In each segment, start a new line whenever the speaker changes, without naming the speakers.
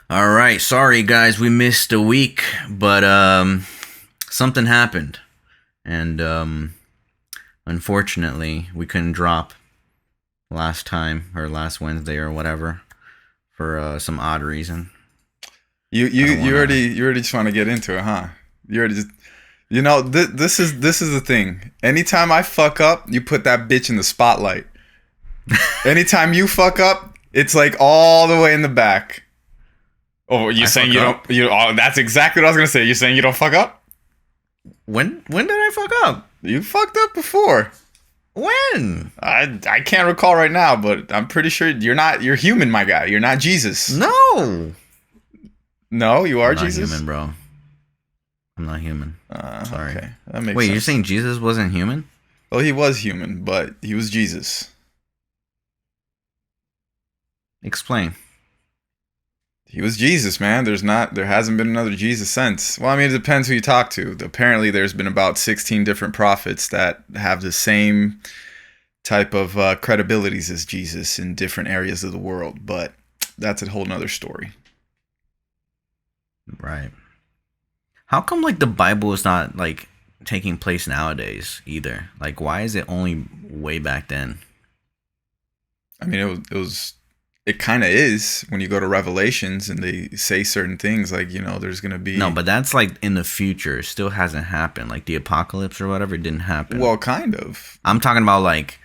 All right, sorry guys, we missed a week, but something happened, and unfortunately, we couldn't drop last time or last Wednesday or whatever for some odd reason.
You
I
you
don't
you
wanna.
already you already just want to get into it, huh? You already just this is the thing. Anytime I fuck up, you put that bitch in the spotlight. Anytime you fuck up, it's like all the way in the back. Oh, you
I
saying
fuck
you don't?
up.
You oh, that's exactly what I was gonna say. You saying you don't fuck up?
When did I fuck up?
You fucked up before.
When?
I can't recall right now, but I'm pretty sure you're not. You're human, my guy. You're not Jesus.
No,
No, you
I'm
are
not
Jesus.
human, bro. I'm not human. Sorry.
Okay, that makes
Wait, you're
sense.
saying Jesus wasn't human?
Well, he was human, but he was Jesus.
Explain.
He was Jesus, man. There hasn't been another Jesus since. Well, I mean, it depends who you talk to. Apparently, there's been about 16 different prophets that have the same type of credibilities as Jesus in different areas of the world, but that's a whole nother story.
Right. How come like the Bible is not like taking place nowadays either? Like, why is it only way back then?
I mean, it kind of is when you go to Revelations and they say certain things like, there's going to
No,
be,
but that's like in the future. It still hasn't happened. Like the apocalypse or whatever, it didn't happen.
well, kind of.
I'm talking about like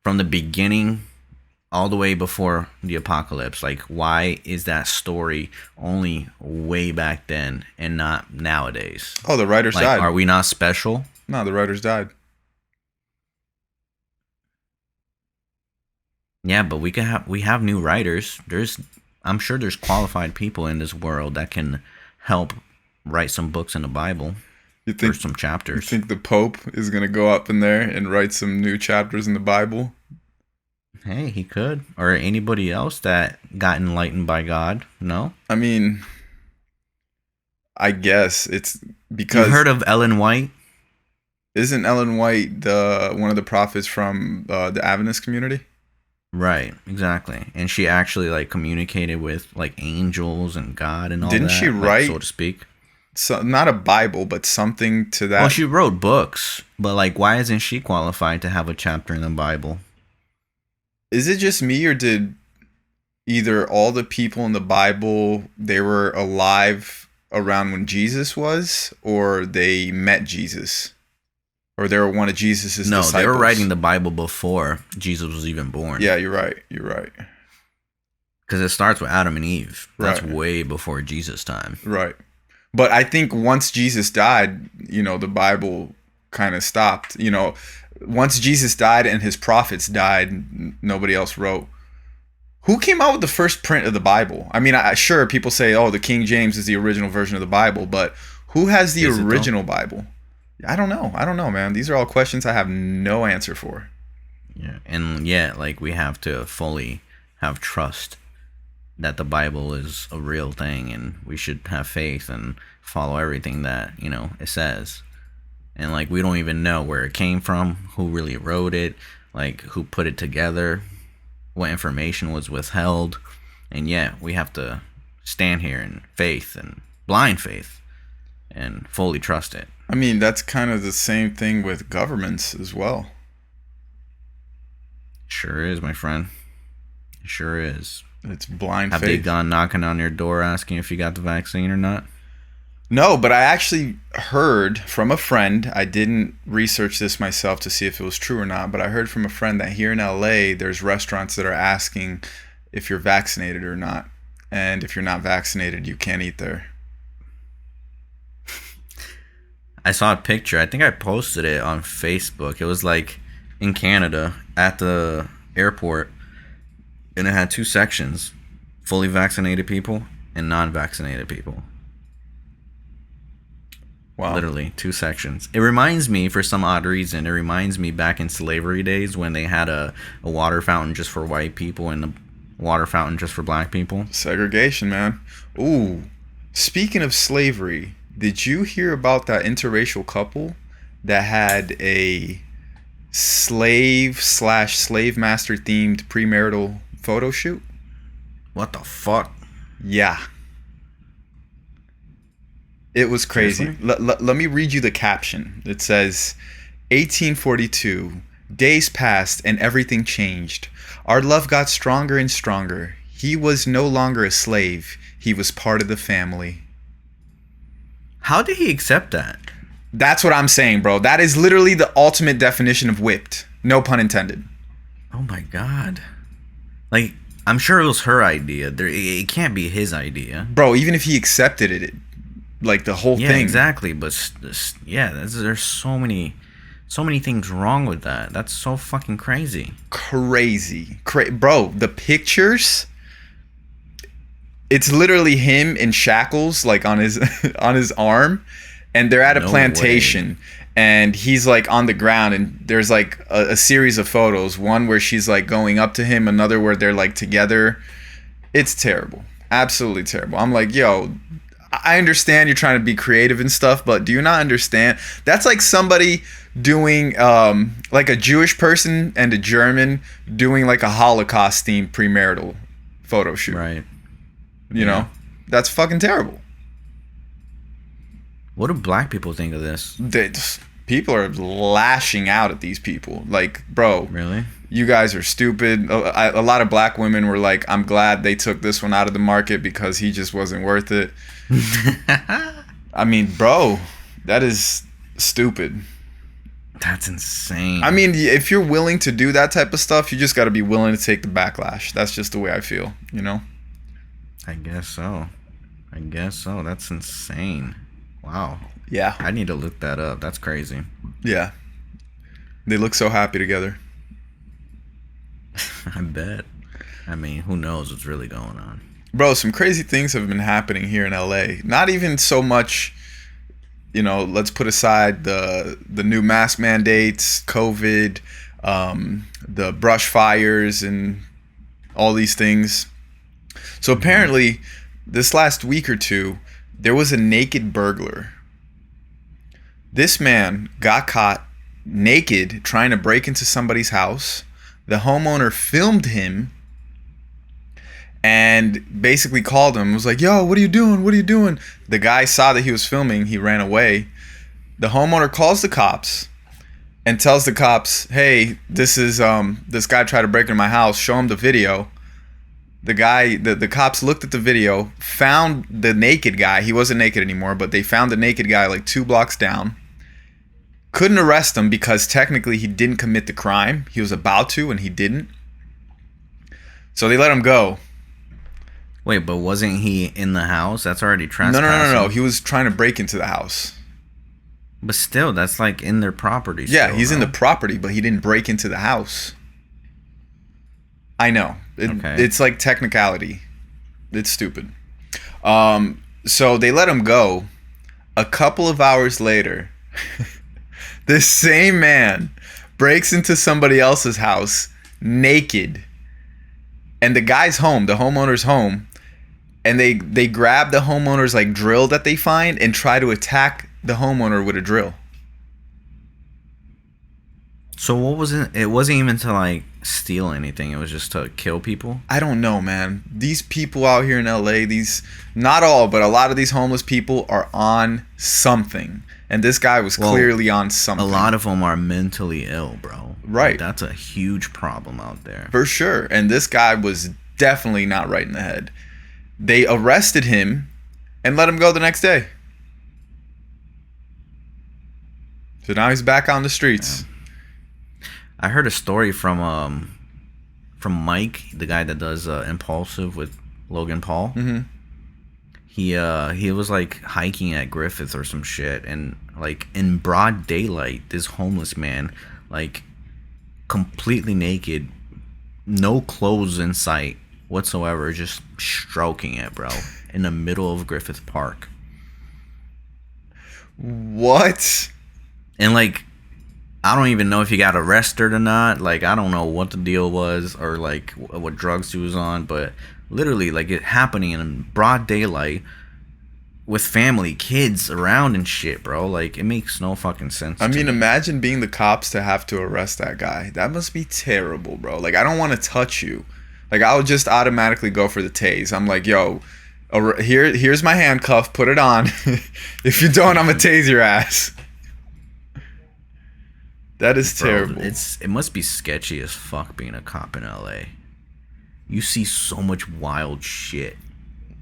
from the beginning all the way before the apocalypse. Like, why is that story only way back then and not nowadays?
Oh, the writers
Like,
died.
are we not special?
No, the writers died.
Yeah, but we have new writers. I'm sure there's qualified people in this world that can help write some books in the Bible
You
or
think
some
you
chapters.
think the Pope is going to go up in there and write some new chapters in the Bible?
Hey, he could. Or anybody else that got enlightened by God. No?
I mean, I guess it's
You've
because
heard of Ellen White?
isn't Ellen White the one of the prophets from the Adventist community?
Right, exactly. And she actually like communicated with like angels and God and all
Didn't she
that, like so
write
to speak.
not a Bible, but something to
Well,
that?
she wrote books, but like why isn't she qualified to have a chapter in the Bible?
Is it just me, or did either all the people in the Bible they were alive around when Jesus was, or they met Jesus, or they were one of Jesus's
No, they were
disciples?
writing the Bible before Jesus was even born.
Yeah, you're right. You're right.
Because it starts with Adam and Eve. That's
Right.
way before Jesus' time.
Right. But I think once Jesus died, the Bible kind of stopped. Once Jesus died and his prophets died, nobody else wrote. Who came out with the first print of the Bible? I mean, sure, people say, oh, the King James is the original version of the Bible, but who has the
Is it though?
original Bible? I don't know. I don't know, man. These are all questions I have no answer for.
Yeah. And yet, like, we have to fully have trust that the Bible is a real thing and we should have faith and follow everything that, it says. And, like, we don't even know where it came from, who really wrote it, like, who put it together, what information was withheld. And yet, we have to stand here in faith and blind faith and fully trust it.
I mean, that's kind of the same thing with governments as well.
Sure is, my friend. Sure is.
It's blind
Have they
faith.
gone knocking on your door asking if you got the vaccine or not?
No, but I actually heard from a friend. I didn't research this myself to see if it was true or not, but I heard from a friend that here in LA, there's restaurants that are asking if you're vaccinated or not. And if you're not vaccinated, you can't eat there.
I saw a picture. I think I posted it on Facebook. It was like in Canada at the airport, and it had two sections: fully vaccinated people and non-vaccinated people.
Wow.
Literally two sections. It reminds me, for some odd reason, it reminds me back in slavery days when they had a water fountain just for white people and a water fountain just for black people.
Segregation, man. Ooh. Speaking of slavery, did you hear about that interracial couple that had a slave master themed premarital photo shoot?
What the fuck?
Yeah. It was crazy.
Seriously?
Let me read you the caption. It says, 1842, days passed and everything changed. Our love got stronger and stronger. He was no longer a slave. He was part of the family.
How did he accept that?
That's what I'm saying, bro. That is literally the ultimate definition of whipped. No pun intended.
Oh my god. Like, I'm sure it was her idea. It can't be his idea.
Bro, even if he accepted it, like the whole
Yeah,
thing.
exactly. But there's so many things wrong with that. That's so fucking crazy.
Crazy. Bro, the pictures, it's literally him in shackles, like on his on his arm, and they're at a
No
plantation.
way.
And he's like on the ground, and there's like a series of photos. One where she's like going up to him, another where they're like together. It's terrible. Absolutely terrible. I'm like, yo, I understand you're trying to be creative and stuff, but do you not understand? That's like somebody doing like a Jewish person and a German doing like a Holocaust themed premarital photo shoot.
Right.
You know? That's fucking terrible.
What do black people think of this?
People are lashing out at these people. Like, bro,
Really?
you guys are stupid. A lot of black women were like, I'm glad they took this one out of the market because he just wasn't worth it. I mean, bro, that is stupid.
That's insane.
I mean, if you're willing to do that type of stuff, you just got to be willing to take the backlash. That's just the way I feel, you know?
I guess so. That's insane. Wow.
Yeah.
I need to look that up. That's crazy.
Yeah. They look so happy together.
I bet. I mean, who knows what's really going on?
Bro, some crazy things have been happening here in LA. Not even so much, you know, let's put aside the new mask mandates, COVID, the brush fires, and all these things. So apparently, this last week or two, there was a naked burglar. This man got caught naked trying to break into somebody's house. The homeowner filmed him and basically called him. Was like, yo, what are you doing? What are you doing? The guy saw that he was filming. He ran away. The homeowner calls the cops and tells the cops, hey, this guy tried to break into my house. Show him the video. The cops looked at the video, found the naked guy. He wasn't naked anymore, but they found the naked guy like 2 blocks down. Couldn't arrest him because technically he didn't commit the crime. He was about to, and he didn't. So they let him go.
Wait, but wasn't he in the house? That's already trespassing.
No. He was trying to break into the house.
But still, that's like in their property.
Yeah,
still,
he's in
no?
the property, but he didn't break into the house. I know.
Okay.
It's like technicality. It's stupid. So they let him go. A couple of hours later, this same man breaks into somebody else's house naked. And the guy's home, the homeowner's home, and they grab the homeowner's like drill that they find and try to attack the homeowner with a drill.
So what was it? It wasn't even to like steal anything. It was just to kill people.
I don't know, man. These people out here in LA, not all, but a lot of these homeless people are on something. And this guy was clearly on something.
A lot of them are mentally ill, bro.
Right.
Like, that's a huge problem out there.
For sure. And this guy was definitely not right in the head. They arrested him and let him go the next day. So now he's back on the streets.
Yeah. I heard a story from Mike, the guy that does Impulsive with Logan Paul.
Mm-hmm.
He was like hiking at Griffith or some shit, and like in broad daylight, this homeless man, like completely naked, no clothes in sight whatsoever, just stroking it, bro, in the middle of Griffith Park.
What?
And like, I don't even know if he got arrested or not. Like, I don't know what the deal was or like what drugs he was on, but literally, like, it happening in broad daylight with family, kids around and shit, bro. Like, it makes no fucking sense.
I mean, imagine being the cops to have to arrest that guy. That must be terrible, bro. Like, I don't want to touch you. Like, I would just automatically go for the tase. I'm like, yo, Here's my handcuff. Put it on. If you don't, I'm gonna tase your ass. That is terrible.
It must be sketchy as fuck being a cop in LA. You see so much wild shit.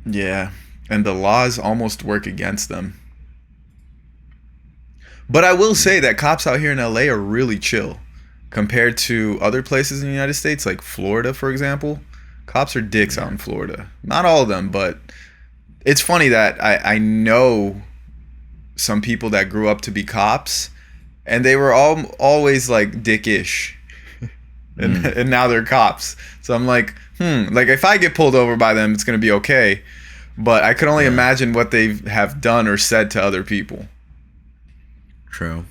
Yeah, and the laws almost work against them. But I will say that cops out here in LA are really chill compared to other places in the United States, like Florida, for example. Cops are dicks out in Florida. Not all of them, but it's funny that I know some people that grew up to be cops, and they were always like dickish. And now they're cops. So I'm like, like if I get pulled over by them, it's going to be okay. But I could only imagine what they have done or said to other people.
True.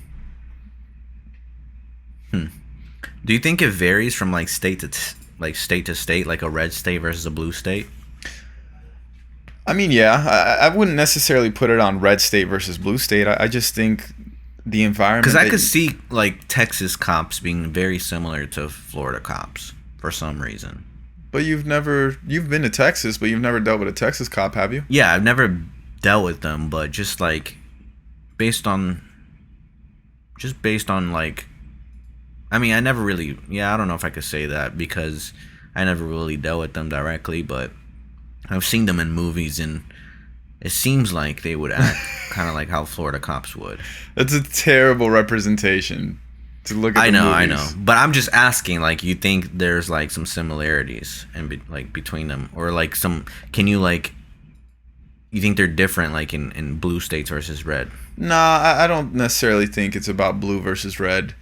Do you think it varies from like state to state, like a red state versus a blue state?
I mean, yeah, I wouldn't necessarily put it on red state versus blue state. I just think the environment.
Because I could see like Texas cops being very similar to Florida cops for some reason.
But you've been to Texas, but you've never dealt with a Texas cop, have you?
Yeah, I've never dealt with them, but just like based on like, I mean, I never really, I don't know if I could say that because I never really dealt with them directly, but I've seen them in movies and it seems like they would act kind of like how Florida cops would.
That's a terrible representation to look at.
I know. But I'm just asking, like, you think there's like some similarities between them, or like you think they're different, like in blue states versus red?
Nah, I don't necessarily think it's about blue versus red.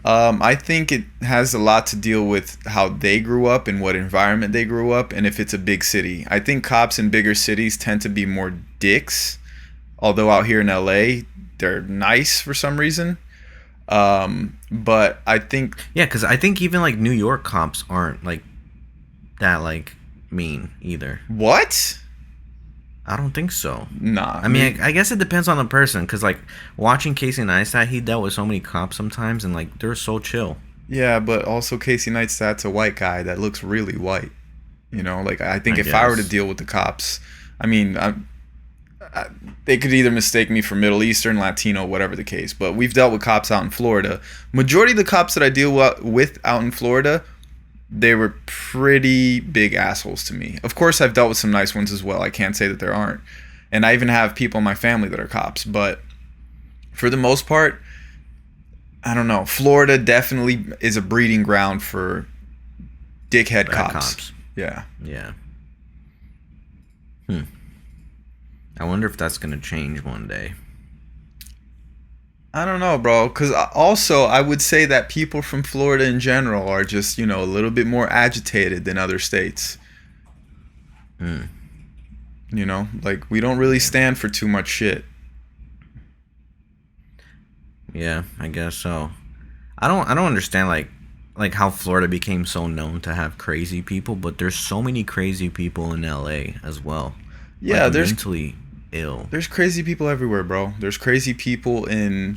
I think it has a lot to deal with how they grew up and what environment they grew up, and if it's a big city. I think cops in bigger cities tend to be more dicks, although out here in LA, they're nice for some reason. But I think...
Yeah, because I think even like New York cops aren't like that like mean either.
What?
I don't think so.
Nah.
I mean, I guess it depends on the person, because like watching Casey Neistat, he dealt with so many cops sometimes, and like they're so chill.
Yeah, but also Casey Neistat's a white guy that looks really white. You know, like I think if I were to deal with the cops, I mean, they could either mistake me for Middle Eastern, Latino, whatever the case. But we've dealt with cops out in Florida. Majority of the cops that I deal with out in Florida, they were pretty big assholes to me. Of course, I've dealt with some nice ones as well. I can't say that there aren't. And I even have people in my family that are cops. But for the most part, I don't know. Florida definitely is a breeding ground for dickhead cops. Yeah.
Yeah. I wonder if that's going to change one day.
I don't know, bro. Because also, I would say that people from Florida in general are just, a little bit more agitated than other states. Like we don't really stand for too much shit.
Yeah, I guess so. I don't understand like how Florida became so known to have crazy people, but there's so many crazy people in LA as well.
Yeah,
like,
there's
mentally ill.
There's crazy people everywhere, bro. There's crazy people in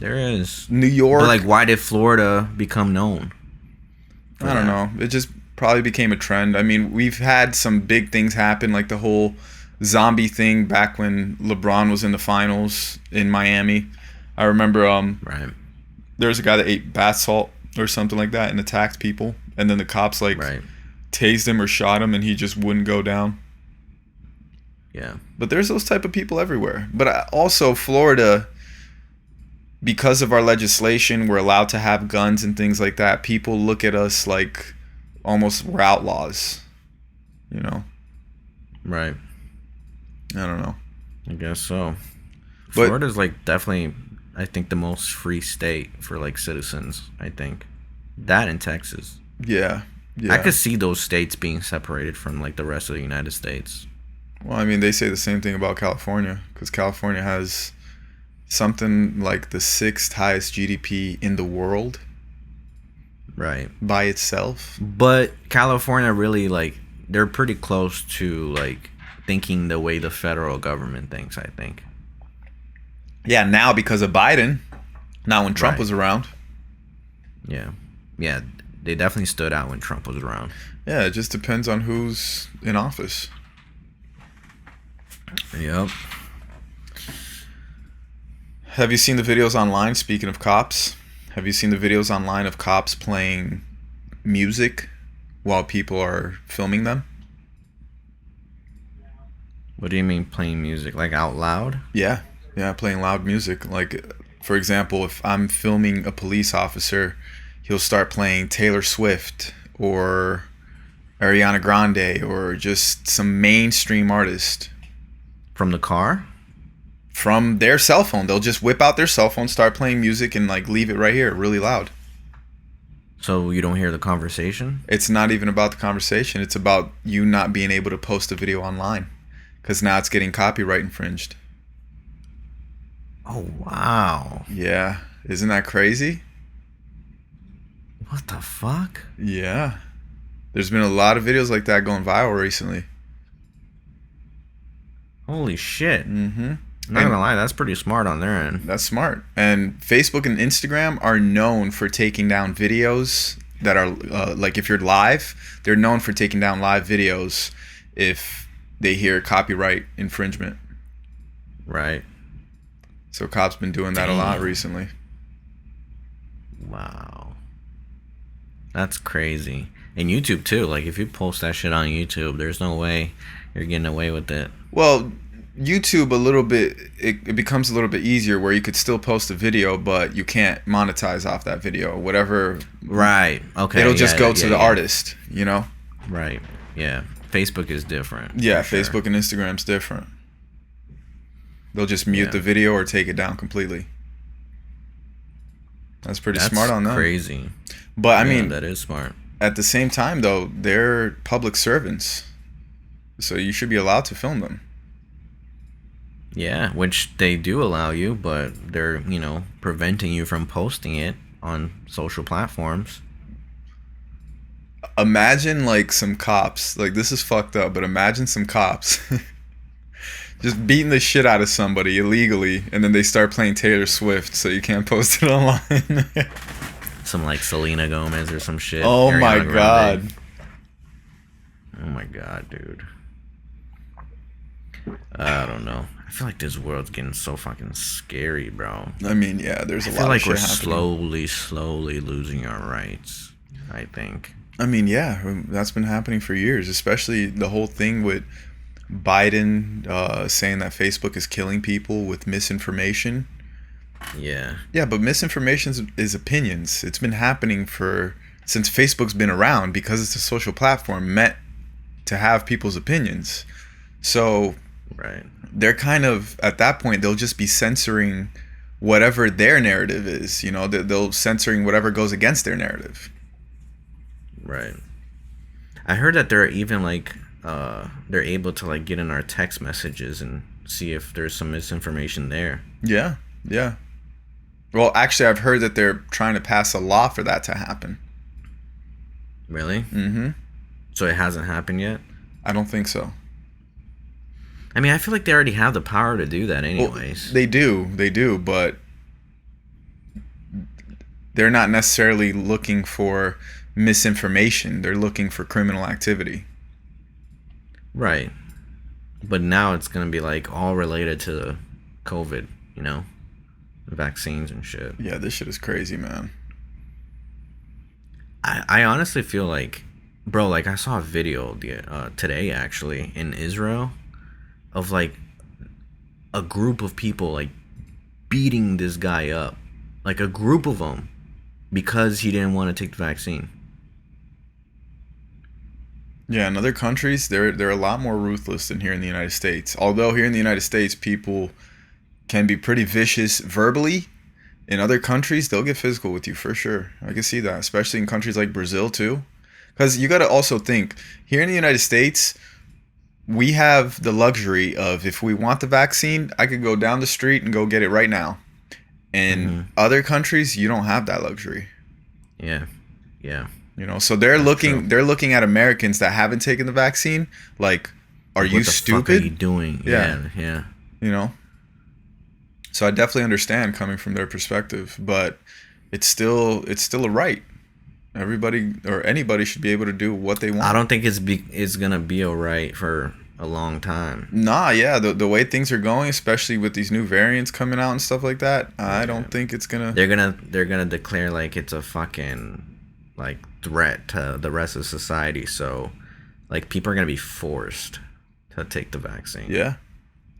New York.
But like, why did Florida become known?
I don't know. It just probably became a trend. I mean, we've had some big things happen, like the whole zombie thing back when LeBron was in the finals in Miami. I remember there was a guy that ate bath salt or something like that and attacked people, and then the cops tased him or shot him, and he just wouldn't go down.
Yeah.
But there's those type of people everywhere. But also Florida, because of our legislation, we're allowed to have guns and things like that. People look at us like almost we're outlaws,
Right.
I don't know.
I guess so. But Florida's like definitely, I think, the most free state for like citizens, I think. That and Texas.
Yeah.
I could see those states being separated from like the rest of the United States.
Well, I mean, they say the same thing about California, because California has something like the 6th highest GDP in the world.
Right.
By itself.
But California really, like, they're pretty close to, like, thinking the way the federal government thinks, I think.
Yeah, now because of Biden. Not when Trump was around.
Yeah. Yeah, they definitely stood out when Trump was around.
Yeah, it just depends on who's in office.
Yep.
Have you seen the videos online, speaking of cops? Have you seen the videos online of cops playing music while people are filming them?
What do you mean playing music? Like out loud?
Yeah, yeah, playing loud music. Like, for example, if I'm filming a police officer, he'll start playing Taylor Swift or Ariana Grande or just some mainstream artist
From the car?
from their cell phone. They'll just whip out their cell phone, start playing music, and like leave it right here, really loud.
So you don't hear the conversation?
It's not even about the conversation. It's about you not being able to post a video online because now it's getting copyright infringed.
Oh, wow.
Yeah, isn't that crazy?
What the fuck?
Yeah. There's been a lot of videos like that going viral recently.
Holy shit.
Mm-hmm.
Not gonna lie, that's pretty smart on their end.
That's smart. And Facebook and Instagram are known for taking down videos that are like if you're live, they're known for taking down live videos if they hear copyright infringement.
Right.
So cops been doing that a lot
Damn.
recently.
Wow. That's crazy. And YouTube too. Like if you post that shit on YouTube, there's no way you're getting away with it.
Well, YouTube it becomes a little bit easier where you could still post a video, but you can't monetize off that video. Whatever.
Right. Okay.
It'll just go to the artist, you know?
Right. Yeah. Facebook is different.
Yeah,
for sure.
Facebook and Instagram's different. They'll just mute
Yeah.
the video or take it down completely. That's pretty smart on them.
Crazy.
But I
Yeah,
mean,
that is smart.
at the same time though, they're public servants. So you should be allowed to film them.
Yeah, which they do allow you, but they're, preventing you from posting it on social platforms.
Imagine like some cops, like this is fucked up, but imagine some cops just beating the shit out of somebody illegally, and then they start playing Taylor Swift so you can't post it online.
Some like Selena Gomez or some shit.
Oh
Ariana
my
Grande.
god.
Oh my god, dude. I don't know. I feel like this world's getting so fucking scary, bro.
I mean, yeah, there's a
I
lot
feel
of
like
shit
we're
happening.
slowly losing our rights, I think.
I mean, yeah, that's been happening for years, especially the whole thing with Biden saying that Facebook is killing people with misinformation.
Yeah.
Yeah, but misinformation is opinions. It's been happening since Facebook's been around because it's a social platform meant to have people's opinions. So
Right.
they're kind of, at that point, they'll just be censoring whatever their narrative is. You know, they'll censoring whatever goes against their narrative.
Right. I heard that they're even like they're able to like get in our text messages and see if there's some misinformation there.
Yeah, yeah. Well, actually, I've heard that they're trying to pass a law for that to happen.
Really?
Mm-hmm.
So it hasn't happened yet?
I don't think so.
I mean, I feel like they already have the power to do that anyways.
Well, they do, but they're not necessarily looking for misinformation. They're looking for criminal activity.
Right. But now it's going to be like all related to the COVID, vaccines and shit.
Yeah, this shit is crazy, man.
I honestly feel like, bro, like I saw a video today actually in Israel of like a group of people like beating this guy up, like a group of them, because he didn't want to take the vaccine.
Yeah, in other countries, they're a lot more ruthless than here in the United States. Although here in the United States, people can be pretty vicious verbally. In other countries, they'll get physical with you for sure. I can see that, especially in countries like Brazil too. Because you got to also think, here in the United States, we have the luxury of, if we want the vaccine, I could go down the street and go get it right now. In other countries, you don't have that luxury.
Yeah.
So they're
That's
looking at Americans that haven't taken the vaccine like, are you stupid?
What the fuck are you doing?
Yeah.
Yeah.
So I definitely understand coming from their perspective, but it's still a right. Everybody or anybody should be able to do what they want.
I don't think it's gonna be alright for a long time.
Nah, yeah, the way things are going, especially with these new variants coming out and stuff like that, I
Yeah.
don't think it's gonna.
They're gonna declare like it's a fucking like threat to the rest of society. So like people are gonna be forced to take the vaccine.
Yeah,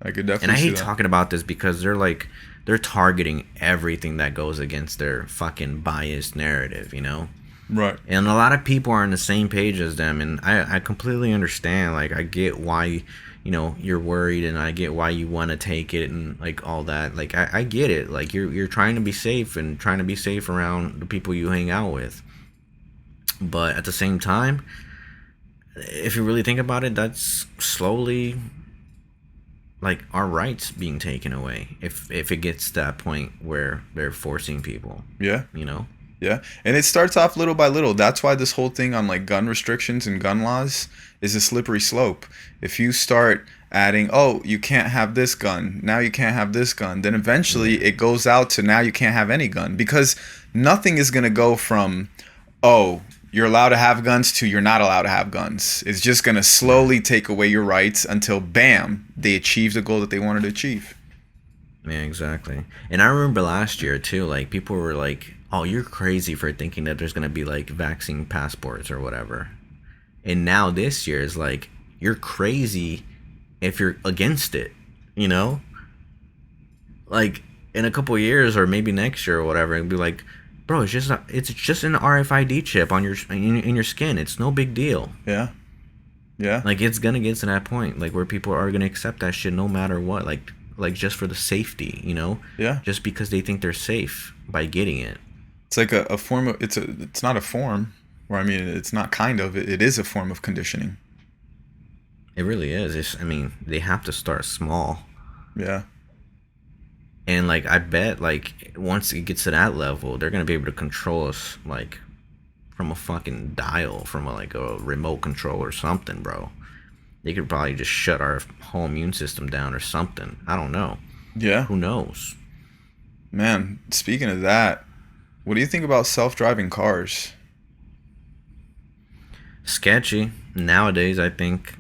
I could
And
definitely
I
see
hate
that.
talking about this because they're targeting everything that goes against their fucking biased narrative, you know?
Right.
And a lot of people are on the same page as them, and I completely understand. Like, I get why, you're worried, and I get why you want to take it, and like all that. Like, I get it. Like, you're trying to be safe and trying to be safe around the people you hang out with. But at the same time, if you really think about it, that's slowly like our rights being taken away. If it gets to that point where they're forcing people,
Yeah.
you know.
Yeah, and it starts off little by little. That's why this whole thing on like gun restrictions and gun laws is a slippery slope. If you start adding, oh, you can't have this gun, now you can't have this gun, then eventually it goes out to now you can't have any gun because nothing is going to go from, oh, you're allowed to have guns to you're not allowed to have guns. It's just going to slowly take away your rights until bam, they achieve the goal that they wanted to achieve.
Yeah, exactly. And I remember last year too, like people were like, "Oh, you're crazy for thinking that there's gonna be like vaccine passports or whatever." And now this year is like, you're crazy if you're against it, you know? Like in a couple of years or maybe next year or whatever, it'd be like, "Bro, it's just an RFID chip on your in your skin. It's no big deal."
Yeah. Yeah.
Like it's gonna get to that point, like where people are gonna accept that shit no matter what, like just for the safety,
Yeah.
just because they think they're safe by getting it.
It's like a form of it's not a form, or I mean it's not kind of, it is a form of conditioning.
It really is. I mean, they have to start small,
Yeah.
and like I bet like once it gets to that level, they're gonna be able to control us like from a fucking dial, from like a remote control or something, bro. They could probably just shut our whole immune system down or something. I don't know.
Yeah.
Who knows?
Man, speaking of that, what do you think about self-driving cars?
Sketchy. Nowadays, I think,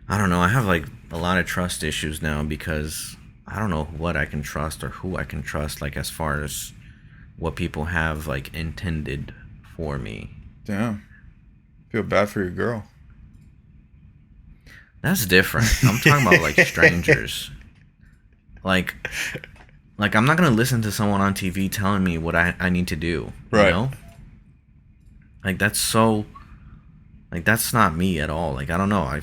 I don't know, I have like a lot of trust issues now because I don't know what I can trust or who I can trust, like as far as what people have like intended for me.
Damn. Feel bad for your girl.
That's different. I'm talking about like strangers. Like I'm not gonna listen to someone on TV telling me what I need to do.
Right.
You know? Like that's so like that's not me at all. Like I don't know. I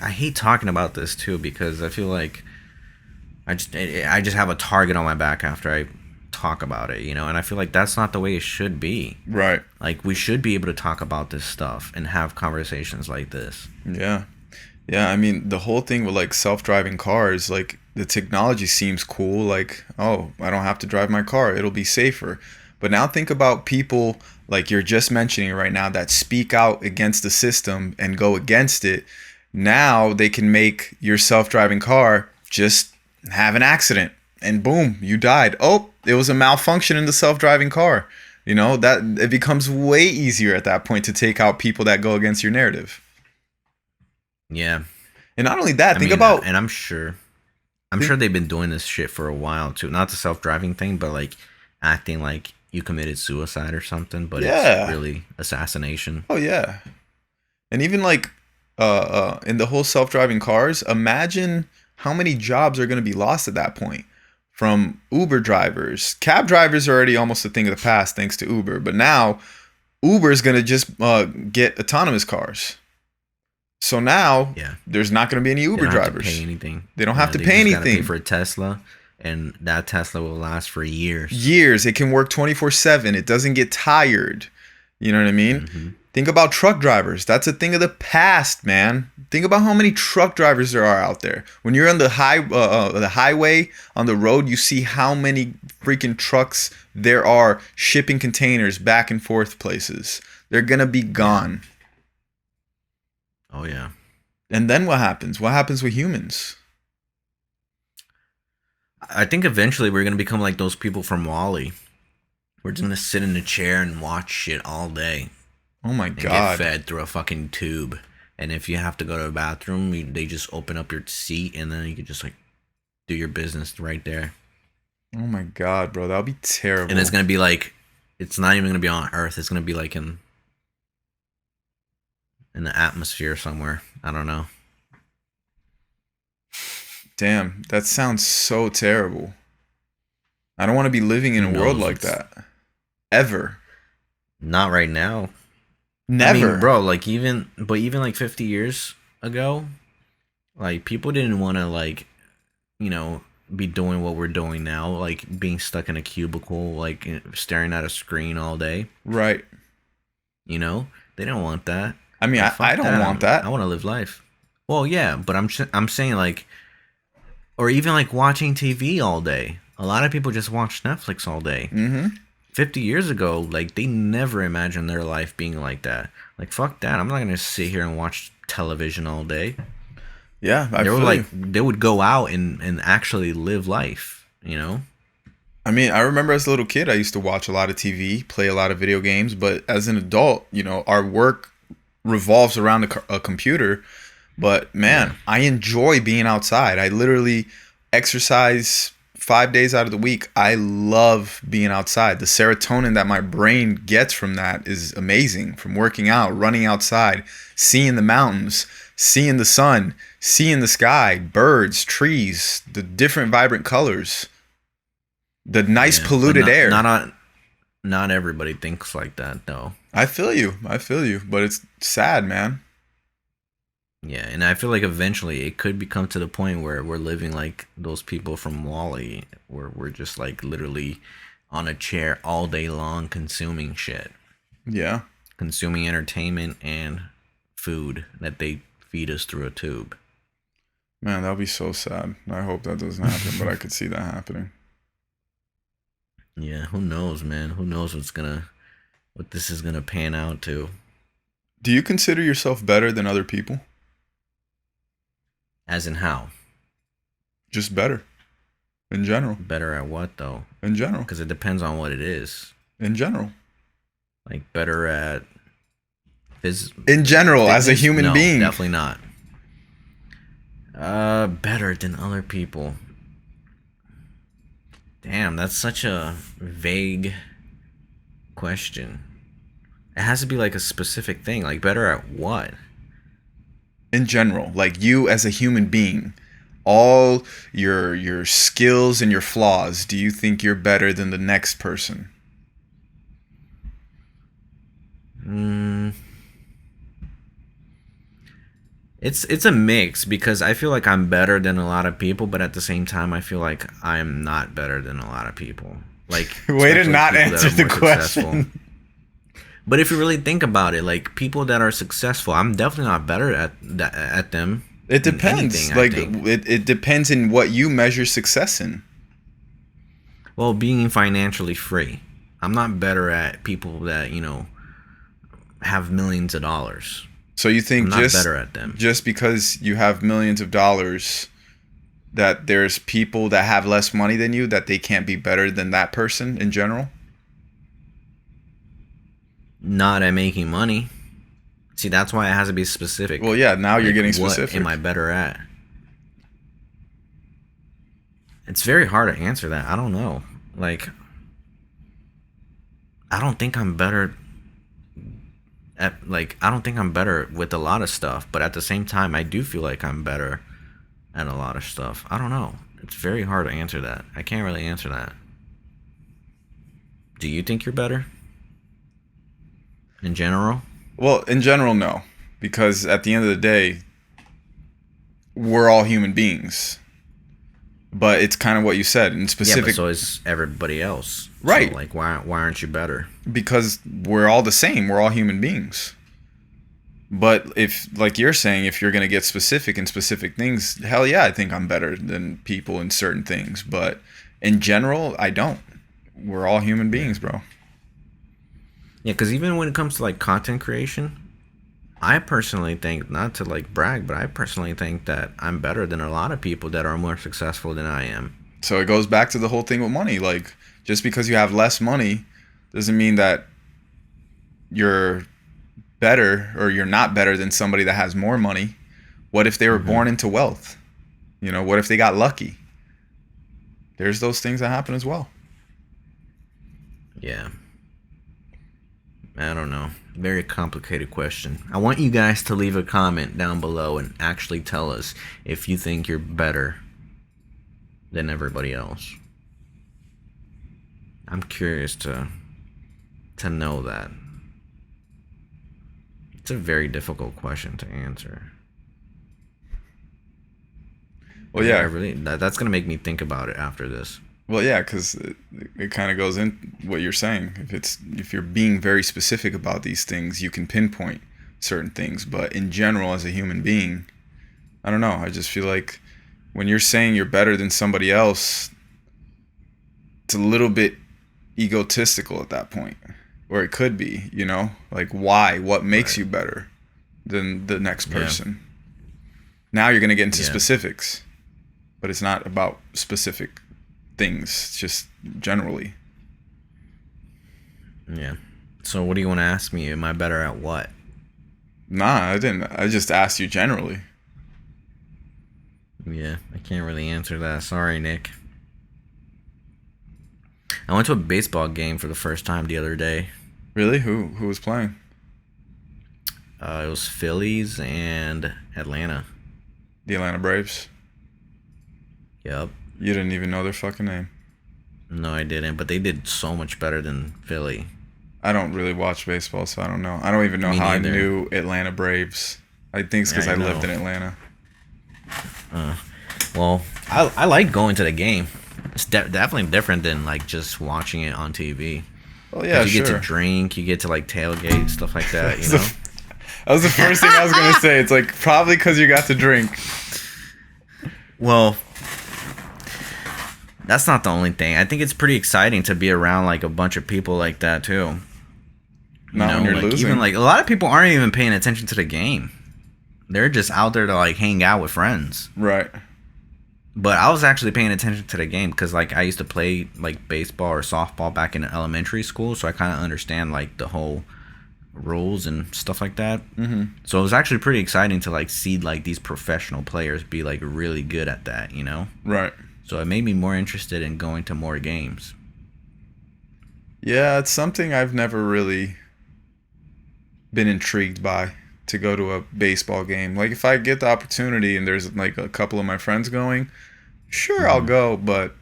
hate talking about this too because I feel like I just have a target on my back after I talk about it, and I feel like that's not the way it should be.
Right.
Like we should be able to talk about this stuff and have conversations like this.
Yeah. Yeah, I mean, the whole thing with like self-driving cars, like the technology seems cool, like, oh, I don't have to drive my car, it'll be safer. But now think about people like you're just mentioning right now that speak out against the system and go against it. Now they can make your self-driving car just have an accident and boom, you died. Oh, it was a malfunction in the self-driving car. That it becomes way easier at that point to take out people that go against your narrative.
Yeah.
And not only that,
And I'm sure they've been doing this shit for a while too. Not the self-driving thing, but like acting like you committed suicide or something, but it's really assassination.
Oh yeah. And even like in the whole self-driving cars, imagine how many jobs are going to be lost at that point. From Uber drivers. Cab drivers are already almost a thing of the past thanks to Uber, but now Uber is going to just get autonomous cars. So now there's not going to be any Uber drivers.
Have to pay anything.
They don't have to pay anything.
Pay for a Tesla, and that Tesla will last for years.
Years. It can work 24/7. It doesn't get tired. You know what I mean?
Mm-hmm.
Think about truck drivers. That's a thing of the past, man. Think about how many truck drivers there are out there. When you're on the highway, on the road, you see how many freaking trucks there are shipping containers back and forth places. They're going to be gone.
Oh, yeah.
And then what happens? What happens with humans?
I think eventually we're going to become like those people from WALL-E. We're just going to sit in a chair and watch shit all day.
Oh, my
and
God.
get fed through a fucking tube. And if you have to go to the bathroom, they just open up your seat, and then you can just like do your business right there.
Oh my God, bro, that would be terrible.
And it's gonna be like, it's not even gonna be on Earth. It's gonna be like in the atmosphere somewhere. I don't know.
Damn, that sounds so terrible. I don't want to be living in a world like that. Ever.
Not right now.
Never.
I mean, bro, like even like 50 years ago, like people didn't want to like, you know, be doing what we're doing now, like being stuck in a cubicle, like staring at a screen all day.
Right.
You know, they don't want that.
I mean,
like,
I don't want that.
I want to live life. Well, yeah, but I'm saying like, or even like watching TV all day. A lot of people just watch Netflix all day. 50 years ago, like they never imagined their life being like that. Like fuck that. I'm not gonna sit here and watch television all day.
Yeah,
they would go out and actually live life. You know.
I mean, I remember as a little kid, I used to watch a lot of TV, play a lot of video games. But as an adult, you know, our work revolves around a computer. But man, I enjoy being outside. I literally exercise 5 days out of the week. I love being outside. The serotonin that my brain gets from that is amazing. From working out, running outside, seeing the mountains, seeing the sun, seeing the sky, birds, trees, the different vibrant colors, the nice polluted air.
Not everybody thinks like that though.
I feel you, but it's sad, man.
Yeah, and I feel like eventually it could become to the point where we're living like those people from Wall-E, where we're just like literally on a chair all day long consuming shit.
Yeah.
Consuming entertainment and food that they feed us through a tube.
Man, that'll be so sad. I hope that doesn't happen, but I could see that happening.
Yeah, who knows, man? Who knows what this is gonna pan out to?
Do you consider yourself better than other people?
As in how?
Just better. In general.
Better at what though?
In general.
Because it depends on what it is.
In general.
Like better at
in general, as a human being.
Definitely not. Better than other people. Damn, that's such a vague question. It has to be like a specific thing. Like better at what?
In general, like you as a human being, all your skills and your flaws, do you think you're better than the next person?
It's a mix, because I feel like I'm better than a lot of people, but at the same time I feel like I'm not better than a lot of people. Like
way to not answer the question.
But if you really think about it, like people that are successful, I'm definitely not better at them.
It depends. Like it depends in what you measure success in.
Well, being financially free. I'm not better at people that, you know, have millions of dollars.
So you think
I'm not better at them.
Just because you have millions of dollars, that there's people that have less money than you, that they can't be better than that person in general?
Not at making money. See, that's why it has to be specific.
Well, yeah, now you're getting specific.
What am I better at? It's very hard to answer that. I don't know. Like, I don't think I'm better with a lot of stuff, but at the same time, I do feel like I'm better at a lot of stuff. I don't know. It's very hard to answer that. I can't really answer that. Do you think you're better? In general?
Well, in general, no. Because at the end of the day, we're all human beings. But it's kind of what you said. In specific,
yeah, but so is everybody else.
Right.
So, like, why aren't you better?
Because we're all the same. We're all human beings. But if, like you're saying, if you're going to get specific in specific things, hell yeah, I think I'm better than people in certain things. But in general, I don't. We're all human beings, bro.
Yeah, because even when it comes to like content creation, I personally think, not to like brag, but I personally think that I'm better than a lot of people that are more successful than I am.
So it goes back to the whole thing with money. Like, just because you have less money doesn't mean that you're better, or you're not better than somebody that has more money. What if they were born into wealth? You know, what if they got lucky? There's those things that happen as well.
Yeah. I don't know. Very complicated question. I want you guys to leave a comment down below and actually tell us if you think you're better than everybody else. I'm curious to know that. It's a very difficult question to answer.
Well, yeah.
That's gonna make me think about it after this.
Well, yeah, because it kind of goes in what you're saying. If you're being very specific about these things, you can pinpoint certain things. But in general, as a human being, I don't know. I just feel like when you're saying you're better than somebody else, it's a little bit egotistical at that point. Or it could be, you know? Like, why? What makes you better than the next person? Now you're going to get into specifics. But it's not about specific things. It's just generally.
Yeah. So what do you want to ask me? Am I better at what?
Nah, I didn't. I just asked you generally.
Yeah, I can't really answer that. Sorry, Nick. I went to a baseball game for the first time the other day.
Really? Who was playing?
It was Phillies and Atlanta.
The Atlanta Braves?
Yep.
You didn't even know their fucking name.
No, I didn't, but they did so much better than Philly.
I don't really watch baseball, so I don't know. I don't even know how I knew Atlanta Braves. I think it's because I lived in Atlanta.
Well, I like going to the game. It's definitely different than like just watching it on TV.
Well, yeah,
you get to drink, you get to like tailgate, stuff like that, you know?
That was the first thing I was going to say. It's like probably because you got to drink.
Well, that's not the only thing. I think it's pretty exciting to be around like a bunch of people like that too.
Not when you're
like,
losing.
Even like a lot of people aren't even paying attention to the game. They're just out there to like hang out with friends.
Right.
But I was actually paying attention to the game because like I used to play like baseball or softball back in elementary school, so I kind of understand like the whole rules and stuff like that.
Mm-hmm.
So it was actually pretty exciting to like see like these professional players be like really good at that, you know?
Right.
So it made me more interested in going to more games.
Yeah, it's something I've never really been intrigued by, to go to a baseball game. Like if I get the opportunity and there's like a couple of my friends going, sure, I'll go, but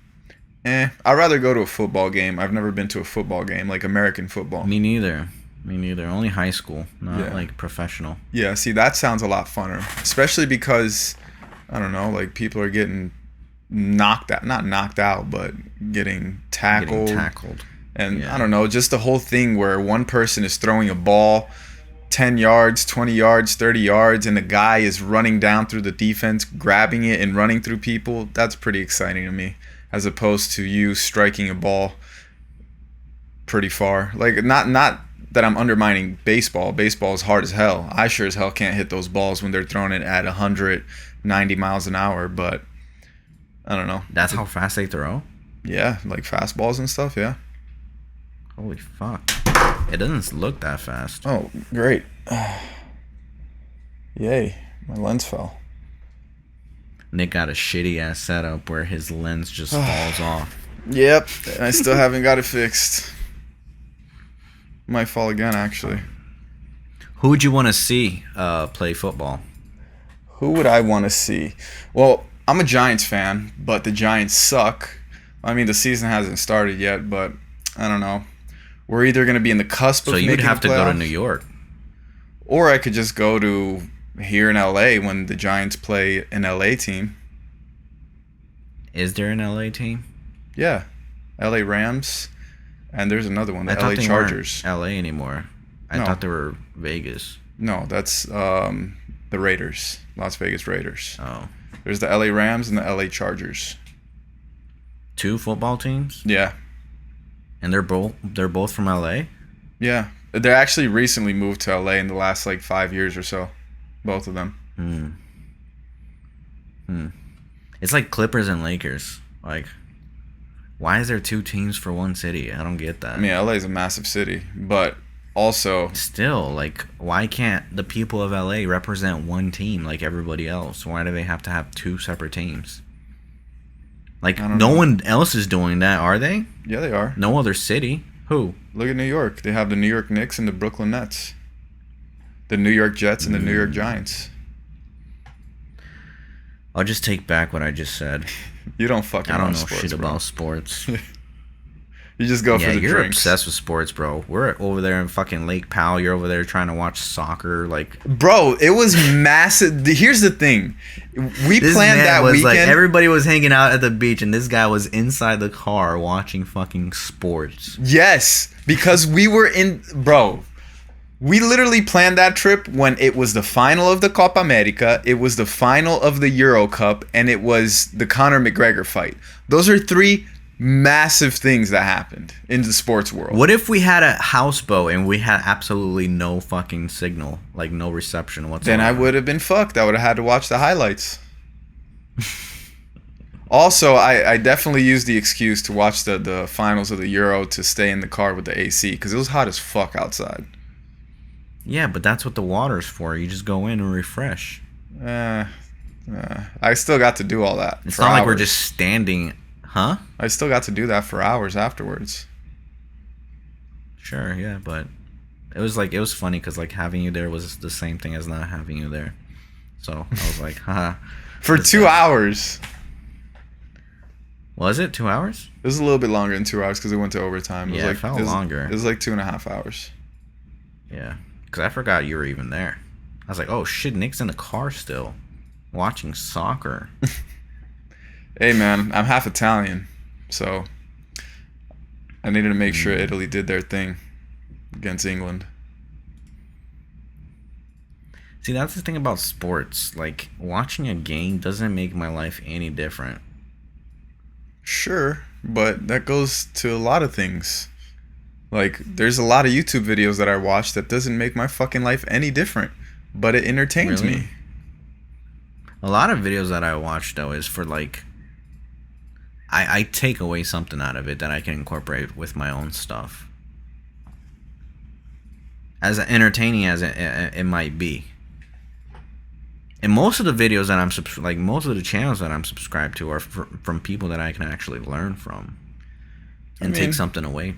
I'd rather go to a football game. I've never been to a football game, like American football.
Me neither. Only high school, not like professional.
Yeah, see, that sounds a lot funner, especially because I don't know, like people are getting not knocked out, but getting tackled. And I don't know, just the whole thing where one person is throwing a ball 10 yards, 20 yards, 30 yards, and the guy is running down through the defense, grabbing it and running through people. That's pretty exciting to me, as opposed to you striking a ball pretty far. Like, not that I'm undermining baseball. Baseball is hard as hell. I sure as hell can't hit those balls when they're throwing it at 190 miles an hour, but I don't know.
That's how fast they throw?
Yeah, like fastballs and stuff, yeah.
Holy fuck. It doesn't look that fast.
Oh, great. Yay, my lens fell.
Nick got a shitty ass setup where his lens just falls off.
Yep, I still haven't got it fixed. Might fall again, actually.
Who would you want to see play football?
Who would I want to see? Well, I'm a Giants fan, but the Giants suck. I mean, the season hasn't started yet, but I don't know. We're either going to be in the cusp of making the playoffs. So you'd have to go to
New York.
Or I could just go to here in LA when the Giants play an LA team.
Is there an LA team?
Yeah. LA Rams. And there's another one, the LA Chargers.
I thought they weren't LA anymore. I thought they were Vegas.
No, that's the Raiders. Las Vegas Raiders.
Oh.
There's the LA Rams and the LA Chargers.
2 football teams?
Yeah.
And they're both from LA?
Yeah. They actually recently moved to LA in the last like 5 years or so. Both of them.
It's like Clippers and Lakers. Like, why is there 2 teams for one city? I don't get that.
I mean, LA is a massive city, but Also,
Still, like, why can't the people of LA represent one team like everybody else? Why do they have to have two separate teams? Like,
I don't
no
know.
one else is doing that, are they?
Yeah, they are.
No other city. Who?
Look at New York. They have the New York Knicks and the Brooklyn Nets. The New York Jets and the New York Giants.
I'll just take back what I just said.
You don't fucking
I don't
watch
know
sports,
shit
bro.
about sports.
You just go for the
you're
drinks.
obsessed with sports, bro. We're over there in fucking Lake Powell. You're over there trying to watch soccer. Like,
Bro, it was massive. Here's the thing. We
this
planned
man
that
was
weekend.
like, everybody was hanging out at the beach, and this guy was inside the car watching fucking sports.
Yes, because we were in. Bro, we literally planned that trip when it was the final of the Copa America, it was the final of the Euro Cup, and it was the Conor McGregor fight. Those are three massive things that happened in the sports world.
What if we had a houseboat and we had absolutely no fucking signal, like no reception whatsoever?
Then I would have been fucked. I would have had to watch the highlights. Also, I definitely used the excuse to watch the finals of the Euro to stay in the car with the AC because it was hot as fuck outside.
Yeah, but that's what the water's for. You just go in and refresh.
I still got to do all that.
It's
for
not like we're
hours.
just standing, huh?
I still got to do that for hours afterwards.
Sure, yeah, but it was funny because like having you there was the same thing as not having you there. So I was like, haha.
For 2 hours.
Was it 2 hours?
It was a little bit longer than 2 hours because it went to overtime.
Yeah, it felt longer.
It was like 2.5 hours.
Yeah, because I forgot you were even there. I was like, oh shit, Nick's in the car still, watching soccer.
Hey man, I'm half Italian, so I needed to make sure Italy did their thing against England.
See, that's the thing about sports. Like, watching a game doesn't make my life any different.
Sure, but that goes to a lot of things. Like, there's a lot of YouTube videos that I watch that doesn't make my fucking life any different, but it entertains
Really?
me.
A lot of videos that I watch, though, is for, like, I take away something out of it that I can incorporate with my own stuff. As entertaining as it might be. And most of the videos that most of the channels that I'm subscribed to are from people that I can actually learn from and take something away.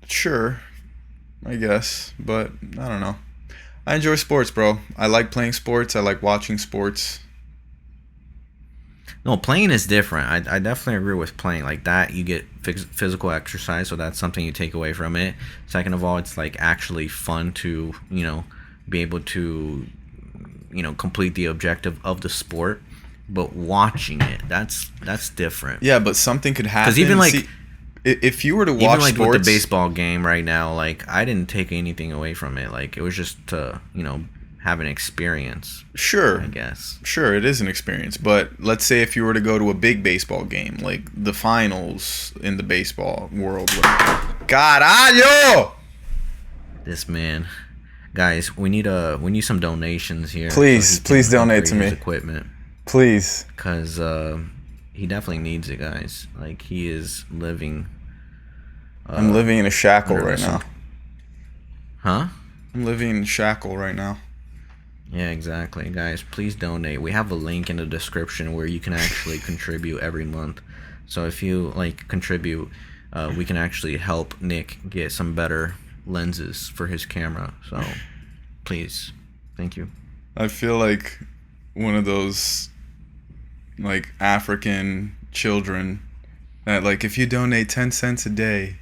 Sure, I guess, but I don't know. I enjoy sports, bro. I like playing sports. I like watching sports.
No, playing is different. I definitely agree with playing. Like that, you get physical exercise, so that's something you take away from it. Second of all, it's like actually fun to, be able to, complete the objective of the sport. But watching it, that's different.
Yeah, but something could happen.
Because even like,
if you were to watch
even like
sports,
with the baseball game right now, like I didn't take anything away from it. Like it was just to, have an experience.
Sure,
I guess.
Sure, it is an experience. But let's say if you were to go to a big baseball game, like the finals in the baseball world. Caralho!
This man, guys, we need some donations here.
Please donate to me.
Equipment,
please,
because he definitely needs it, guys. Like he is living.
I'm living in a shackle right now.
Huh?
I'm living in a shackle right now.
Yeah, exactly. Guys, please donate. We have a link in the description where you can actually contribute every month. So if you contribute, we can actually help Nick get some better lenses for his camera. So please, thank you.
I feel like one of those African children that if you donate 10 cents a day.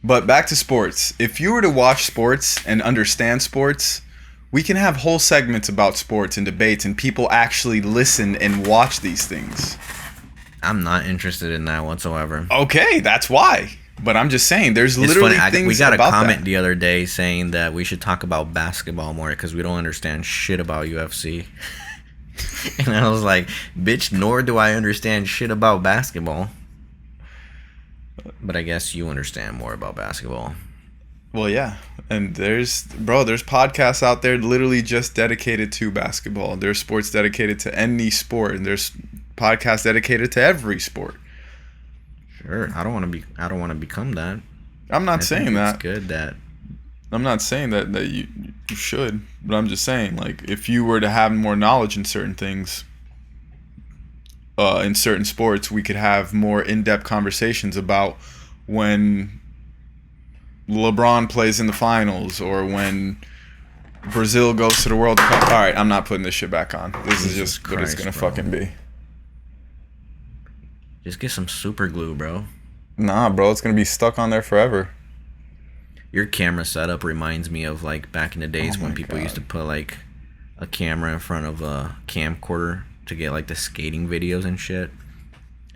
But back to sports. If you were to watch sports and understand sports, we can have whole segments about sports and debates and people actually listen and watch these things.
I'm not interested in that whatsoever.
Okay, that's why. But I'm just saying, there's literally things
we got a
about
comment
that.
the other day saying that we should talk about basketball more because we don't understand shit about UFC. And I was like, bitch, nor do I understand shit about basketball. But I guess you understand more about basketball.
Well, yeah. And there's podcasts out there literally just dedicated to basketball. There's sports dedicated to any sport, and there's podcasts dedicated to every sport.
Sure. I don't want to become that.
I'm not
I think
saying
it's
that.
good that.
I'm not saying that you should, but I'm just saying, like, if you were to have more knowledge in certain things, in certain sports, we could have more in-depth conversations about when LeBron plays in the finals or when Brazil goes to the World Cup. All right, I'm not putting this shit back on. This is
Jesus
just what it's
Christ,
gonna
bro.
fucking be.
Just get some super glue, bro.
Nah, bro, it's gonna be stuck on there forever.
Your camera setup reminds me of like back in the days
Oh
when
my
people
God.
used to put like a camera in front of a camcorder to get like the skating videos and shit.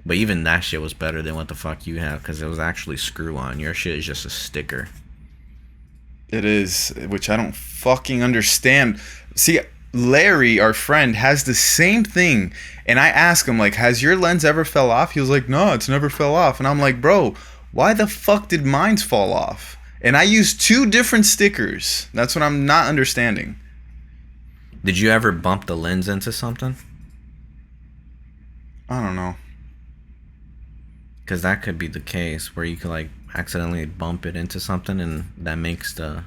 But even that shit was better than what the fuck you have because it was actually screw on. Your shit is just a sticker.
It is, which I don't fucking understand. See, Larry, our friend, has the same thing, and I ask him like, "Has your lens ever fell off?" He was like, "No, it's never fell off." And I'm like, "Bro, why the fuck did mine's fall off?" And I used 2 different stickers. That's what I'm not understanding.
Did you ever bump the lens into something?
I don't know.
Because that could be the case where you could like accidentally bump it into something and that makes the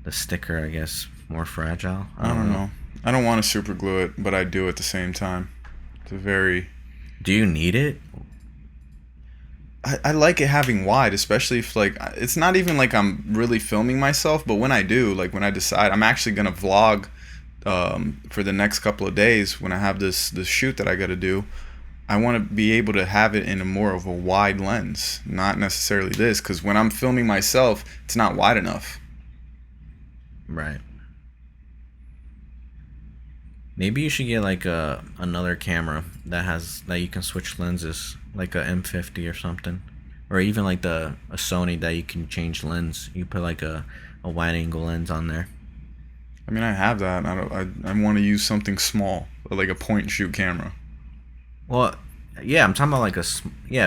sticker, I guess, more fragile.
I don't know. I don't want to super glue it, but I do at the same time. It's a very.
Do you need it?
I like it having wide, especially if like it's not even like I'm really filming myself, but when I do, like when I decide I'm actually gonna vlog for the next couple of days when I have this shoot that I got to do, I want to be able to have it in a more of a wide lens, not necessarily this, because when I'm filming myself, it's not wide enough.
Right. Maybe you should get like another camera that you can switch lenses, like a M50 or something, or even like a Sony that you can change lens. You put like a wide angle lens on there.
I mean, I have that. I want to use something small, like a point and shoot camera.
Well, yeah, I'm talking about like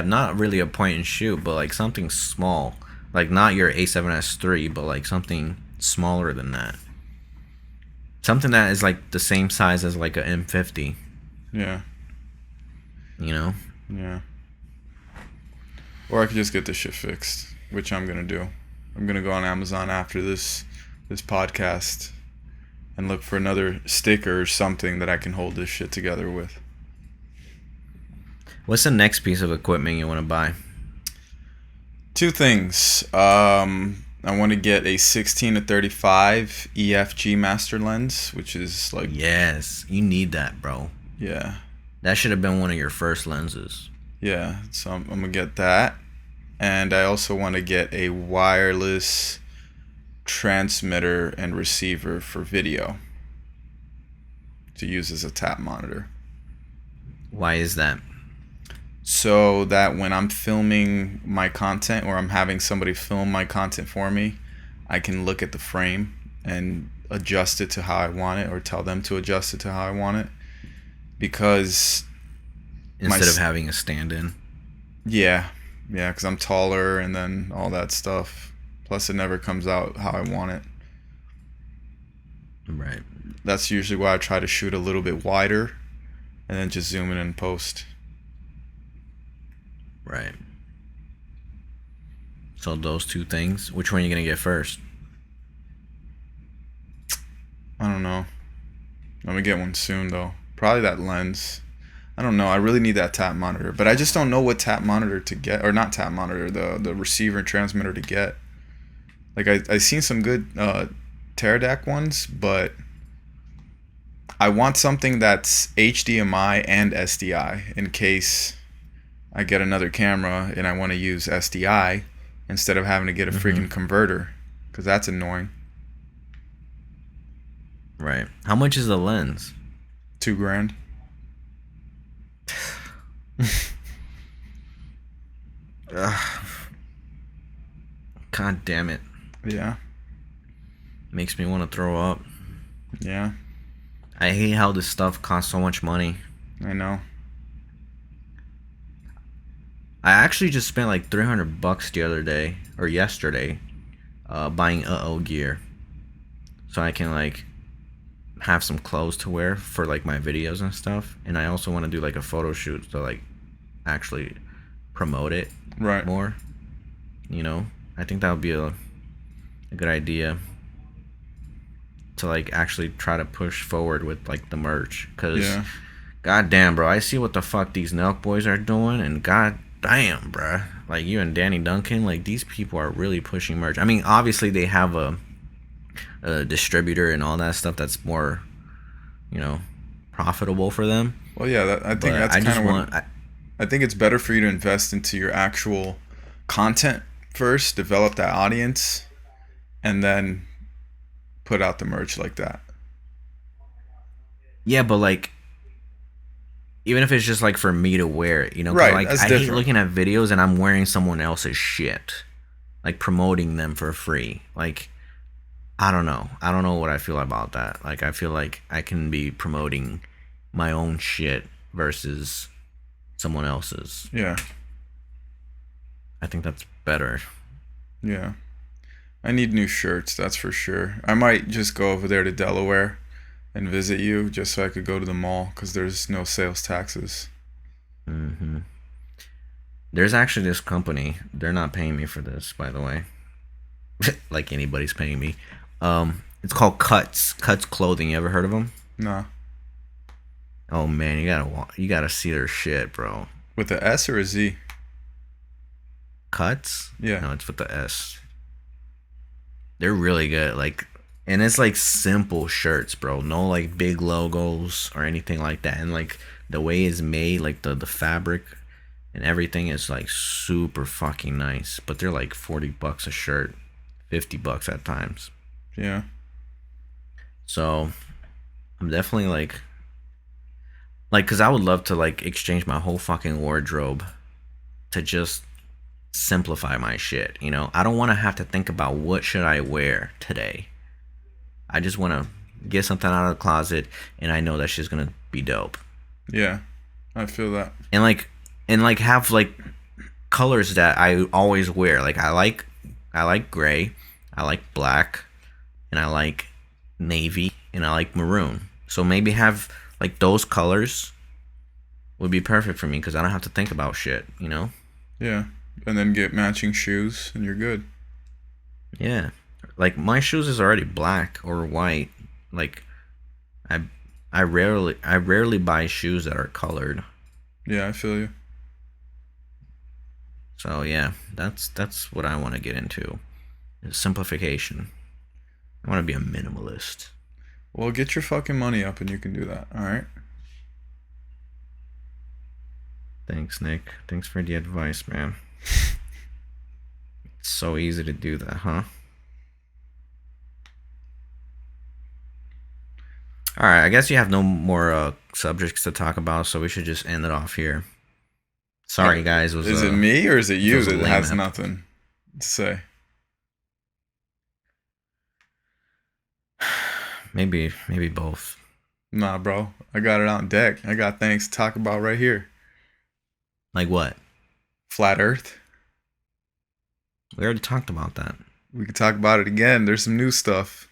not really a point and shoot, but like something small, like not your A7S III, but like something smaller than that. Something that is like the same size as like a M50.
Yeah.
You know?
Yeah. Or I could just get this shit fixed, which I'm gonna do. I'm gonna go on Amazon after this podcast and look for another sticker or something that I can hold this shit together with.
What's the next piece of equipment you want to buy?
2 things. I want to get a 16-35 EFG master lens, which is like,
Yes, you need that, bro.
yeah,
That should have been one of your first lenses.
yeah. So I'm gonna get that, and I also want to get a wireless transmitter and receiver for video to use as a tap monitor.
Why is that?
So that when I'm filming my content or I'm having somebody film my content for me, I can look at the frame and adjust it to how I want it or tell them to adjust it to how I want it. Because
Instead of having a stand-in.
yeah, because I'm taller and then all that stuff. Plus it never comes out how I want it.
Right.
That's usually why I try to shoot a little bit wider and then just zoom in and post.
Right. So those 2 things, which one are you going to get first?
I don't know. I'm gonna get one soon though. Probably that lens. I don't know. I really need that tap monitor, but I just don't know what tap monitor to get, or not tap monitor, the receiver and transmitter to get. Like I seen some good Teradek ones, but I want something that's HDMI and SDI in case I get another camera and I want to use SDI instead of having to get a freaking converter, because that's annoying.
Right. How much is the lens?
$2,000.
God damn it.
Yeah.
Makes me want to throw up.
Yeah.
I hate how this stuff costs so much money.
I know.
I actually just spent like $300 the other day, or yesterday, buying gear. So I can like have some clothes to wear for like my videos and stuff. And I also want to do like a photo shoot to like actually promote it
Right.
more. You know, I think that would be a good idea to like actually try to push forward with like the merch, because
Yeah.
god damn, bro, I see what the fuck these Nelk boys are doing, and god damn, bro, like you and Danny Duncan, like these people are really pushing merch. I mean, obviously they have a distributor and all that stuff that's more, you know, profitable for them.
Well, yeah, I think
But
that's
I
kind
just
of what
want,
I think it's better for you to invest into your actual content first, develop that audience, and then put out the merch like that.
yeah, but like even if it's just like for me to wear it, you know, because
Right,
like
that's
I hate
different.
looking at videos and I'm wearing someone else's shit, like promoting them for free. Like I don't know what I feel about that. Like I feel like I can be promoting my own shit versus someone else's.
Yeah,
I think that's better.
yeah. I need new shirts, that's for sure. I might just go over there to Delaware and visit you just so I could go to the mall because there's no sales taxes.
hmm There's actually this company. They're not paying me for this, by the way. Like anybody's paying me. It's called Cuts Clothing. You ever heard of them?
Nah.
Oh man, you gotta see their shit, bro.
With a S or a Z?
Cuts?
Yeah.
No, it's with the S. They're really good. Like, and it's like simple shirts, bro. No like big logos or anything like that. And like the way it's made, like the fabric and everything is like super fucking nice. But they're like $40 a shirt, $50 at times.
Yeah.
So I'm definitely like, cause I would love to like exchange my whole fucking wardrobe to just simplify my shit. You know, I don't want to have to think about what should I wear today. I just want to get something out of the closet, and I know that shit's gonna be dope.
Yeah. I feel that.
And like have like colors that I always wear. Like I like gray, I like black, and I like navy, and I like maroon. So maybe have like those colors would be perfect for me because I don't have to think about shit. You know?
Yeah. And then get matching shoes and you're good.
Yeah. Like my shoes is already black or white. Like I I rarely buy shoes that are colored.
Yeah, I feel you.
So yeah, that's what I want to get into. Is simplification. I want to be a minimalist.
Well, get your fucking money up and you can do that. All right.
Thanks, Nick. Thanks for the advice, man. It's so easy to do that, huh? All right, I guess you have no more subjects to talk about, so we should just end it off here. Sorry, guys.
Is it me or is it you
was a
that
lame
has
ep-
nothing to say?
Maybe both.
Nah, bro. I got it on deck. I got things to talk about right here.
Like what?
Flat Earth.
We already talked about that.
We could talk about it again. There's some new stuff.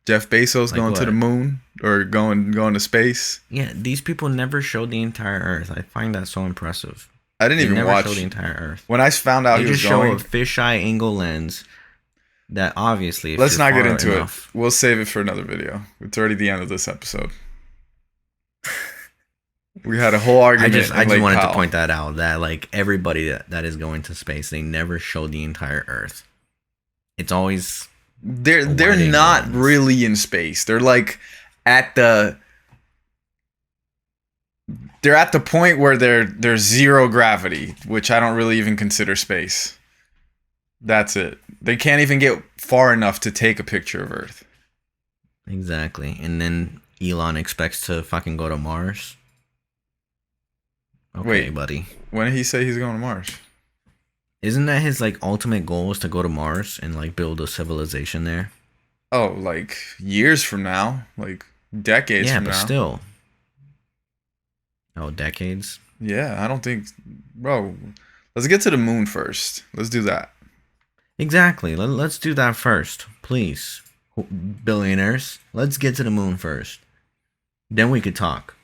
Jeff Bezos
Like
going to
what?
the moon or going to space.
Yeah, these people never showed the entire Earth. I find that so impressive.
I didn't
They
even
never
watch
show the entire Earth.
when I found out
They
he was
just show
going.
a fisheye angle lens that obviously, if
Let's
you're
not get
far
into
enough,
it. We'll save it for another video. It's already the end of this episode. We had a whole
I
argument.
just
in Lake
wanted to
Powell.
point that out, that like everybody that is going to space, they never show the entire Earth. It's always
They're
a wide angle
not
lens.
really in space. They're like at the point where there's zero gravity, which I don't really even consider space. That's it. They can't even get far enough to take a picture of Earth.
Exactly. And then Elon expects to fucking go to Mars. Okay,
Wait.
buddy.
When did he say he's going to Mars?
Isn't that his like ultimate goal, is to go to Mars and like build a civilization there?
Oh, like years from now, like decades
Yeah,
from
but
now.
still. Oh, decades?
Yeah, I don't think, bro. Let's get to the moon first. Let's do that.
Exactly. Let's do that first, please. Billionaires, let's get to the moon first. Then we could talk.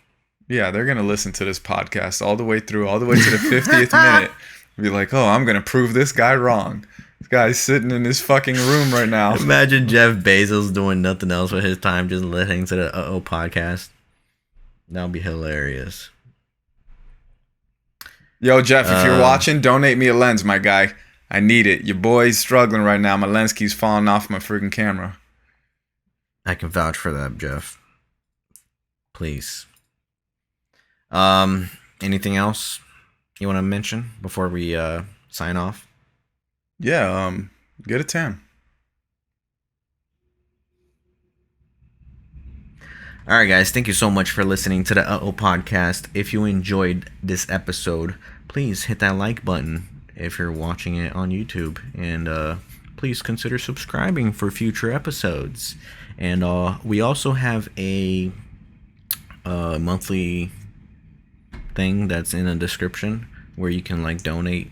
Yeah, they're gonna listen to this podcast all the way through, all the way to the 50th minute. Be like, oh, I'm gonna prove this guy wrong. This guy's sitting in his fucking room right now.
Imagine Jeff Bezos doing nothing else with his time, just listening to the podcast. That would be hilarious.
Yo, Jeff, if you're watching, donate me a lens, my guy. I need it. Your boy's struggling right now. My lens keeps falling off my freaking camera.
I can vouch for that, Jeff. Please. Anything else you want to mention before we sign off?
Yeah, get a 10.
All right, guys. Thank you so much for listening to the Podcast. If you enjoyed this episode, please hit that like button if you're watching it on YouTube. And please consider subscribing for future episodes. And we also have a monthly thing that's in the description where you can like donate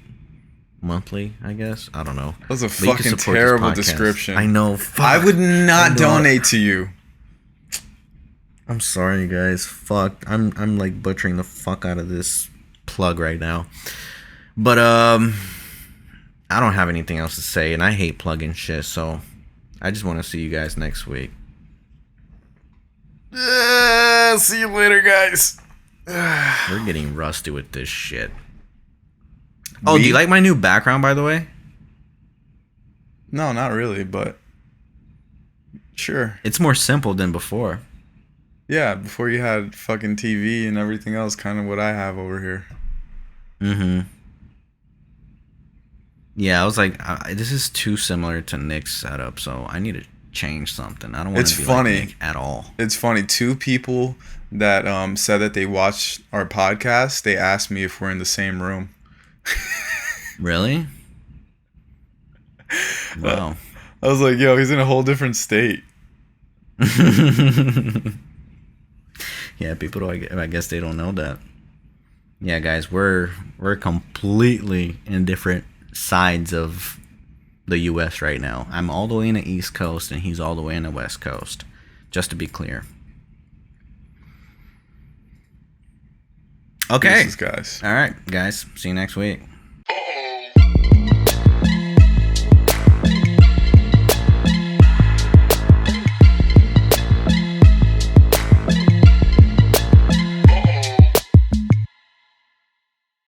monthly, I guess. I don't know.
That was a fucking terrible description.
I know. Fuck.
I would not donate to you.
I'm sorry, guys. Fuck. I'm like butchering the fuck out of this plug right now. But I don't have anything else to say, and I hate plugging shit, so I just want to see you guys next week.
See you later, guys.
We're getting rusty with this shit. Oh, do you like my new background, by the way?
No, not really, but sure.
It's more simple than before.
Yeah, before you had fucking TV and everything else, kind of what I have over here.
Mm-hmm. Yeah, I was like, this is too similar to Nick's setup, so I need to change something. I don't want to be
funny.
like Nick at all.
It's funny. 2 people that said that they watched our podcast, they asked me if we're in the same room.
Really? Wow.
I was like, yo, he's in a whole different state.
Yeah, people don't, I guess they don't know that. Yeah, guys, we're completely in different sides of the US right now. I'm all the way in the East Coast and he's all the way in the West Coast. Just to be clear. Okay.
Pieces, guys.
All right, guys. See you next week.